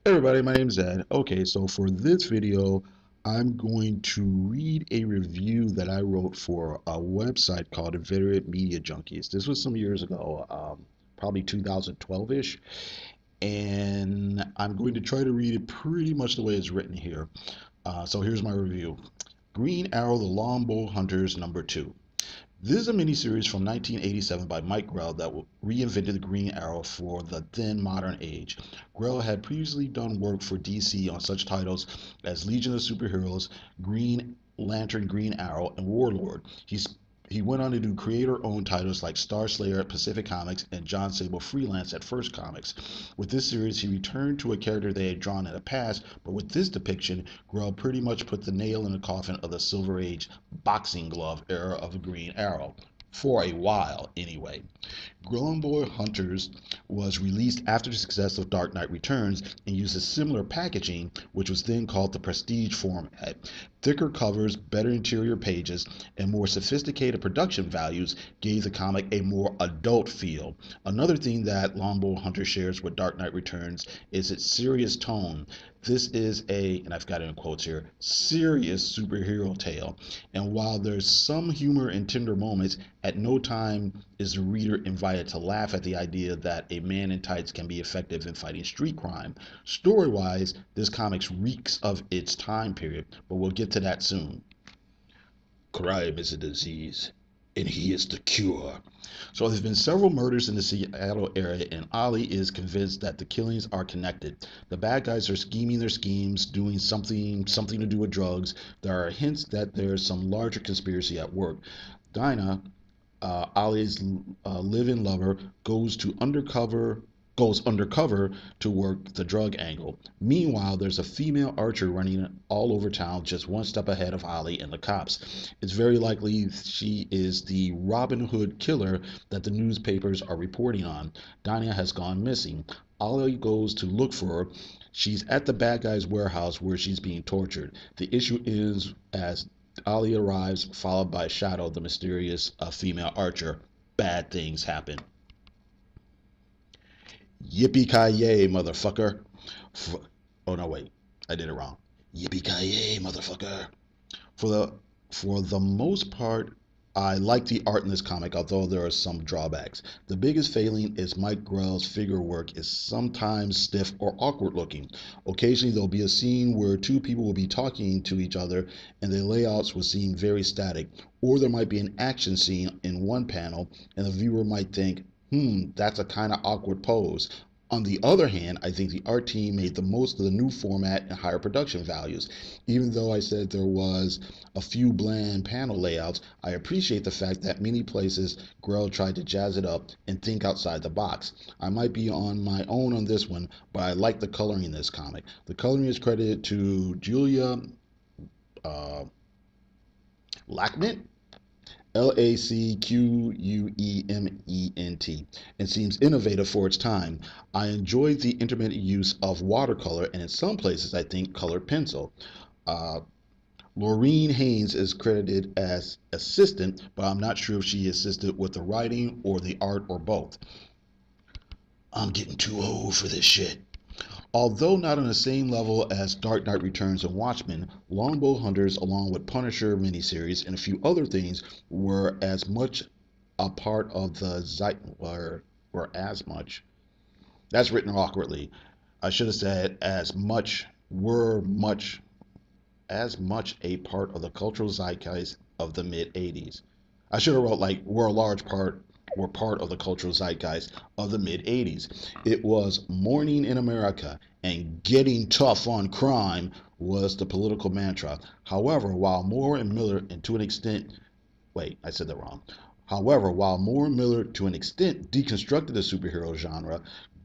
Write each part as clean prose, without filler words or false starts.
Hey everybody, my name is Ed. Okay, so for this video, I'm going to read a review that I wrote for a website called Inveterate Media Junkies. This was some years ago, probably 2012-ish, and I'm going to try to read it pretty much the way it's written here. So here's my review. Green Arrow, The Longbow Hunters, number 2. This is a miniseries from 1987 by Mike Grell that reinvented the Green Arrow for the then modern age. Grell had previously done work for DC on such titles as Legion of Superheroes, Green Lantern, Green Arrow, and Warlord. He went on to do creator-owned titles like Star Slayer at Pacific Comics and John Sable freelance at First Comics. With this series, he returned to a character they had drawn in the past, but with this depiction, Grell pretty much put the nail in the coffin of the Silver Age boxing glove era of the Green Arrow. For a while, anyway. Longbow Hunters was released after the success of Dark Knight Returns and used a similar packaging, which was then called the Prestige format. Thicker covers, better interior pages, and more sophisticated production values gave the comic a more adult feel. Another thing that Longbow Hunter shares with Dark Knight Returns is its serious tone. This is and I've got it in quotes here, serious superhero tale. And while there's some humor and tender moments, at no time is the reader invited to laugh at the idea that a man in tights can be effective in fighting street crime. Story wise, this comic reeks of its time period, but we'll get to that soon. Crime is a disease, and he is the cure. So there's been several murders in the Seattle area, and Ali is convinced that the killings are connected. The bad guys are scheming their schemes, doing something to do with drugs. There are hints that there's some larger conspiracy at work. Dinah, Ali's live-in lover, goes undercover to work the drug angle. Meanwhile, there's a female archer running all over town, just one step ahead of Ali and the cops. It's very likely she is the Robin Hood killer that the newspapers are reporting on. Dinah has gone missing. Ali goes to look for her. She's at the bad guy's warehouse where she's being tortured. The issue is as Ali arrives, followed by Shadow, the mysterious female archer. Bad things happen. Yippee ki yay, motherfucker! Oh no, wait, I did it wrong. Yippee ki yay, motherfucker! For the for the most part, I like the art in this comic, although there are some drawbacks. The biggest failing is Mike Grell's figure work is sometimes stiff or awkward looking. Occasionally there'll be a scene where two people will be talking to each other and the layouts will seem very static. Or there might be an action scene in one panel and the viewer might think, that's a kind of awkward pose. On the other hand, I think the art team made the most of the new format and higher production values. Even though I said there was a few bland panel layouts, I appreciate the fact that many places Grell tried to jazz it up and think outside the box. I might be on my own on this one, but I like the coloring in this comic. The coloring is credited to Julia uh, Lackment, Lacquement, and seems innovative for its time. I enjoyed the intermittent use of watercolor and in some places I think colored pencil. Uh, Laureen Haynes is credited as assistant, but I'm not sure if she assisted with the writing or the art or both. I'm getting too old for this shit. Although not on the same level as Dark Knight Returns and Watchmen, Longbow Hunters, along with Punisher miniseries and a few other things, were as much a part of the were as much. That's written awkwardly. I should have said as much a part of the cultural zeitgeist of the mid '80s. I should have wrote like were part of the cultural zeitgeist of the mid '80s. It was mourning in America and getting tough on crime was the political mantra. However, while Moore and Miller and to an extent wait, I said that wrong. However, while Moore and Miller to an extent deconstructed the superhero genre,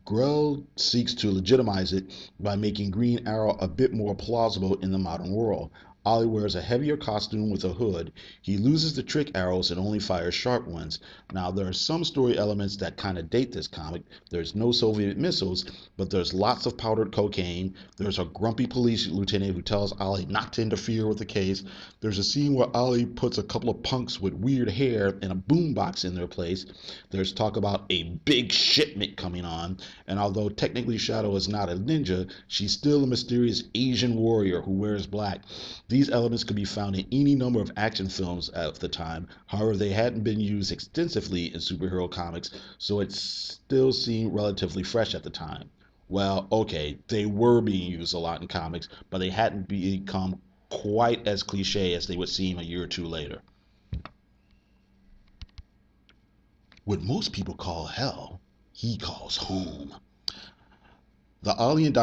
Grell seeks to legitimize it by making Green Arrow a bit more plausible in the modern world. Ollie wears a heavier costume with a hood. He loses the trick arrows and only fires sharp ones. Now, there are some story elements that kind of date this comic. There's no Soviet missiles, but there's lots of powdered cocaine. There's a grumpy police lieutenant who tells Ollie not to interfere with the case. There's a scene where Ollie puts a couple of punks with weird hair and a boombox in their place. There's talk about a big shipment coming on, and although technically Shadow is not a ninja, she's still a mysterious Asian warrior who wears black. These elements could be found in any number of action films at the time. However, they hadn't been used extensively in superhero comics, so it still seemed relatively fresh at the time. Well, okay, they were being used a lot in comics, but they hadn't become quite as cliche as they would seem a year or two later. What most people call hell, he calls home. The Ollie and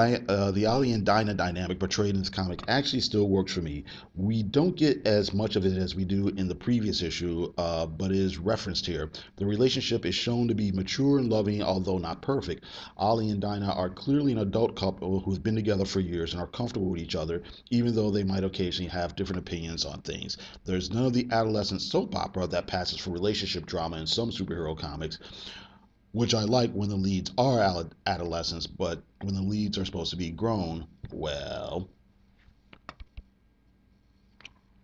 Dinah dynamic portrayed in this comic actually still works for me. We don't get as much of it as we do in the previous issue, but is referenced here. The relationship is shown to be mature and loving, although not perfect. Ollie and Dinah are clearly an adult couple who've been together for years and are comfortable with each other, even though they might occasionally have different opinions on things. There's none of the adolescent soap opera that passes for relationship drama in some superhero comics, which I like when the leads are adolescents, but when the leads are supposed to be grown, well,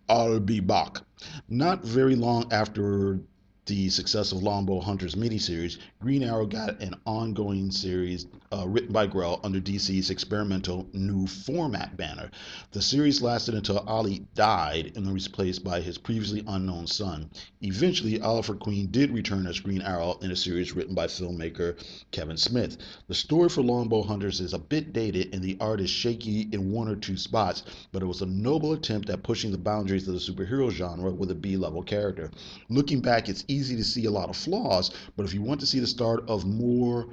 I'll be back. Not very long after the success of Longbow Hunters miniseries, Green Arrow got an ongoing series written by Grell under DC's experimental New Format banner. The series lasted until Ollie died and was replaced by his previously unknown son. Eventually, Oliver Queen did return as Green Arrow in a series written by filmmaker Kevin Smith. The story for Longbow Hunters is a bit dated and the art is shaky in one or two spots, but it was a noble attempt at pushing the boundaries of the superhero genre with a B-level character. Looking back, it's easy to see a lot of flaws, but if you want to see the start of more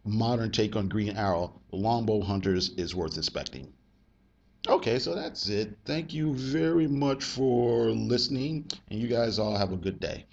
modern take on Green Arrow, Longbow Hunters is worth inspecting. Okay, so that's it. Thank you very much for listening, and you guys all have a good day.